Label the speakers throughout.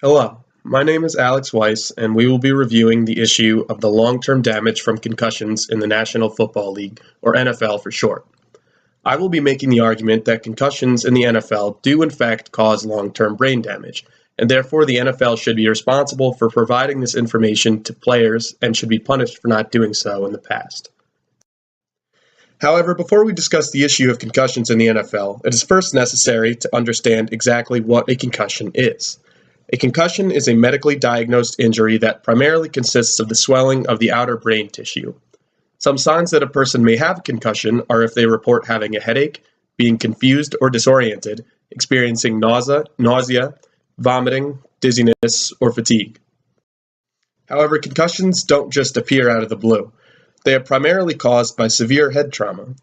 Speaker 1: Hello, my name is Alex Weiss, and we will be reviewing the issue of the long-term damage from concussions in the National Football League, or NFL for short. I will be making the argument that concussions in the NFL do in fact cause long-term brain damage, and therefore the NFL should be responsible for providing this information to players and should be punished for not doing so in the past. However, before we discuss the issue of concussions in the NFL, it is first necessary to understand exactly what a concussion is. A concussion is a medically diagnosed injury that primarily consists of the swelling of the outer brain tissue. Some signs that a person may have a concussion are if they report having a headache, being confused or disoriented, experiencing nausea, vomiting, dizziness, or fatigue. However, concussions don't just appear out of the blue. They are primarily caused by severe head trauma.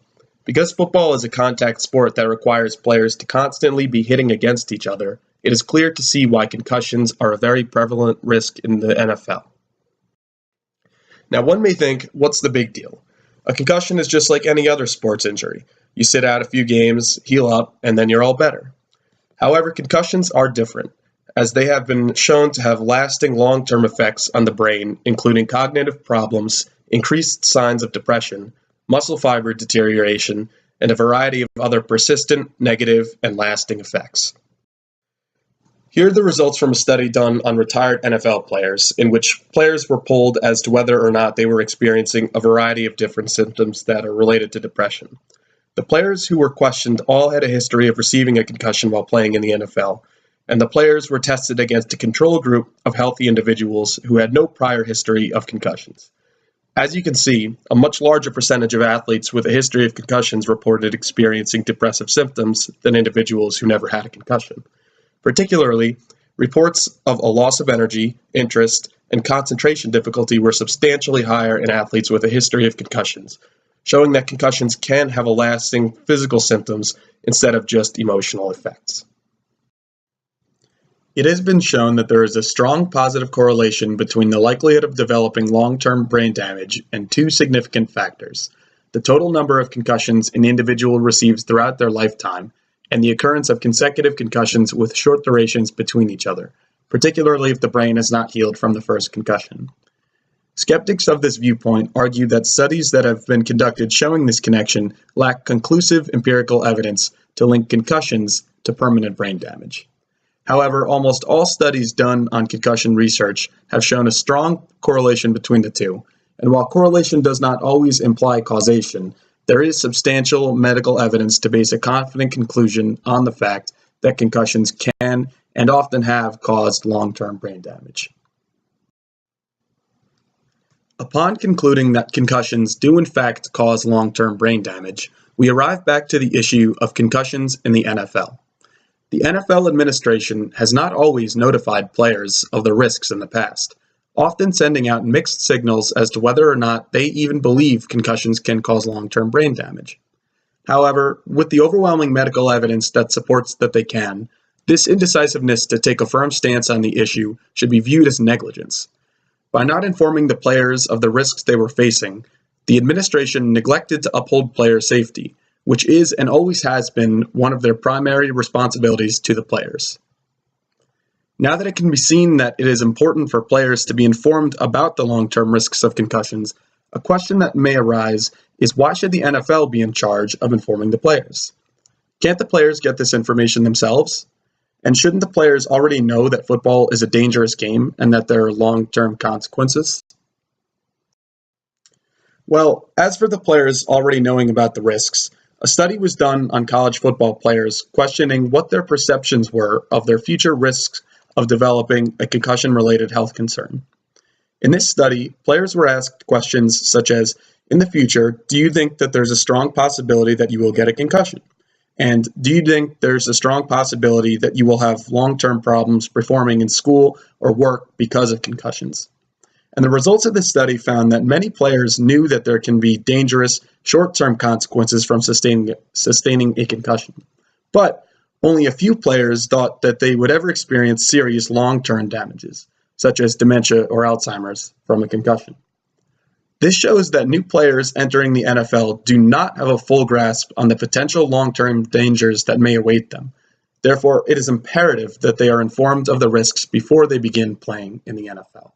Speaker 1: Because football is a contact sport that requires players to constantly be hitting against each other, it is clear to see why concussions are a very prevalent risk in the NFL. Now, one may think, what's the big deal? A concussion is just like any other sports injury. You sit out a few games, heal up, and then you're all better. However, concussions are different, as they have been shown to have lasting long-term effects on the brain, including cognitive problems, increased signs of depression, muscle fiber deterioration, and a variety of other persistent, negative, and lasting effects. Here are the results from a study done on retired NFL players, in which players were polled as to whether or not they were experiencing a variety of different symptoms that are related to depression. The players who were questioned all had a history of receiving a concussion while playing in the NFL, and the players were tested against a control group of healthy individuals who had no prior history of concussions. As you can see, a much larger percentage of athletes with a history of concussions reported experiencing depressive symptoms than individuals who never had a concussion. Particularly, reports of a loss of energy, interest, and concentration difficulty were substantially higher in athletes with a history of concussions, showing that concussions can have a lasting physical symptoms instead of just emotional effects. It has been shown that there is a strong positive correlation between the likelihood of developing long-term brain damage and two significant factors: the total number of concussions an individual receives throughout their lifetime, and the occurrence of consecutive concussions with short durations between each other, particularly if the brain has not healed from the first concussion. Skeptics of this viewpoint argue that studies that have been conducted showing this connection lack conclusive empirical evidence to link concussions to permanent brain damage. However, almost all studies done on concussion research have shown a strong correlation between the two, and while correlation does not always imply causation, there is substantial medical evidence to base a confident conclusion on the fact that concussions can and often have caused long-term brain damage. Upon concluding that concussions do in fact cause long-term brain damage, we arrive back to the issue of concussions in the NFL. The NFL administration has not always notified players of the risks in the past, often sending out mixed signals as to whether or not they even believe concussions can cause long-term brain damage. However, with the overwhelming medical evidence that supports that they can, this indecisiveness to take a firm stance on the issue should be viewed as negligence. By not informing the players of the risks they were facing, the administration neglected to uphold player safety, which is and always has been one of their primary responsibilities to the players. Now that it can be seen that it is important for players to be informed about the long-term risks of concussions, a question that may arise is why should the NFL be in charge of informing the players? Can't the players get this information themselves? And shouldn't the players already know that football is a dangerous game and that there are long-term consequences? Well, as for the players already knowing about the risks, a study was done on college football players questioning what their perceptions were of their future risks of developing a concussion-related health concern. In this study, players were asked questions such as, in the future, do you think that there's a strong possibility that you will get a concussion? And do you think there's a strong possibility that you will have long-term problems performing in school or work because of concussions? And the results of this study found that many players knew that there can be dangerous short-term consequences from sustaining a concussion. But only a few players thought that they would ever experience serious long-term damages, such as dementia or Alzheimer's, from a concussion. This shows that new players entering the NFL do not have a full grasp on the potential long-term dangers that may await them. Therefore, it is imperative that they are informed of the risks before they begin playing in the NFL.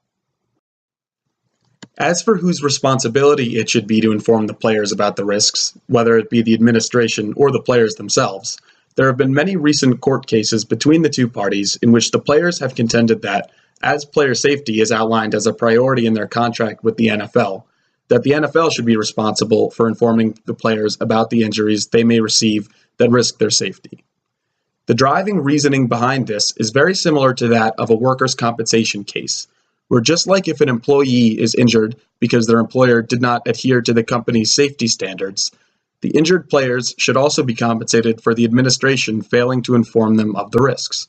Speaker 1: As for whose responsibility it should be to inform the players about the risks, whether it be the administration or the players themselves, there have been many recent court cases between the two parties in which the players have contended that, as player safety is outlined as a priority in their contract with the NFL, that the NFL should be responsible for informing the players about the injuries they may receive that risk their safety. The driving reasoning behind this is very similar to that of a workers' compensation case, where just like if an employee is injured because their employer did not adhere to the company's safety standards, the injured players should also be compensated for the administration failing to inform them of the risks.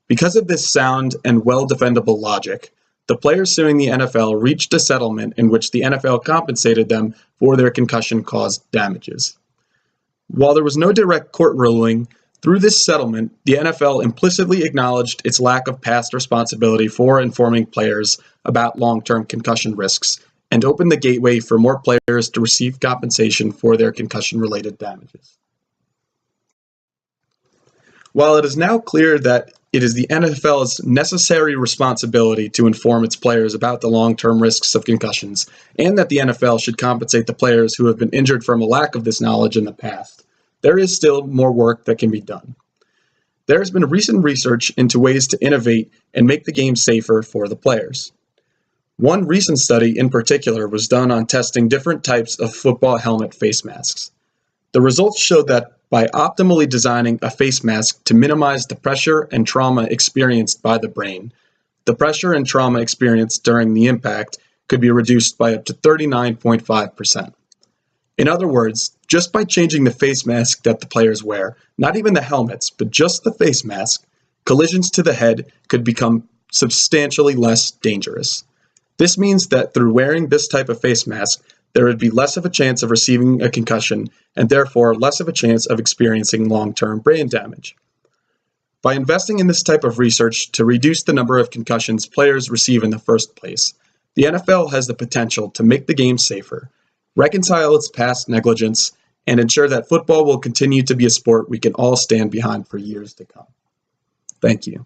Speaker 1: Because of this sound and well-defendable logic, the players suing the NFL reached a settlement in which the NFL compensated them for their concussion-caused damages. While there was no direct court ruling, through this settlement, the NFL implicitly acknowledged its lack of past responsibility for informing players about long-term concussion risks and opened the gateway for more players to receive compensation for their concussion-related damages. While it is now clear that it is the NFL's necessary responsibility to inform its players about the long-term risks of concussions, and that the NFL should compensate the players who have been injured from a lack of this knowledge in the past, there is still more work that can be done. There has been recent research into ways to innovate and make the game safer for the players. One recent study in particular was done on testing different types of football helmet face masks. The results showed that by optimally designing a face mask to minimize the pressure and trauma experienced by the brain, the pressure and trauma experienced during the impact could be reduced by up to 39.5%. In other words, just by changing the face mask that the players wear, not even the helmets, but just the face mask, collisions to the head could become substantially less dangerous. This means that through wearing this type of face mask, there would be less of a chance of receiving a concussion and therefore less of a chance of experiencing long-term brain damage. By investing in this type of research to reduce the number of concussions players receive in the first place, the NFL has the potential to make the game safer, reconcile its past negligence, and ensure that football will continue to be a sport we can all stand behind for years to come. Thank you.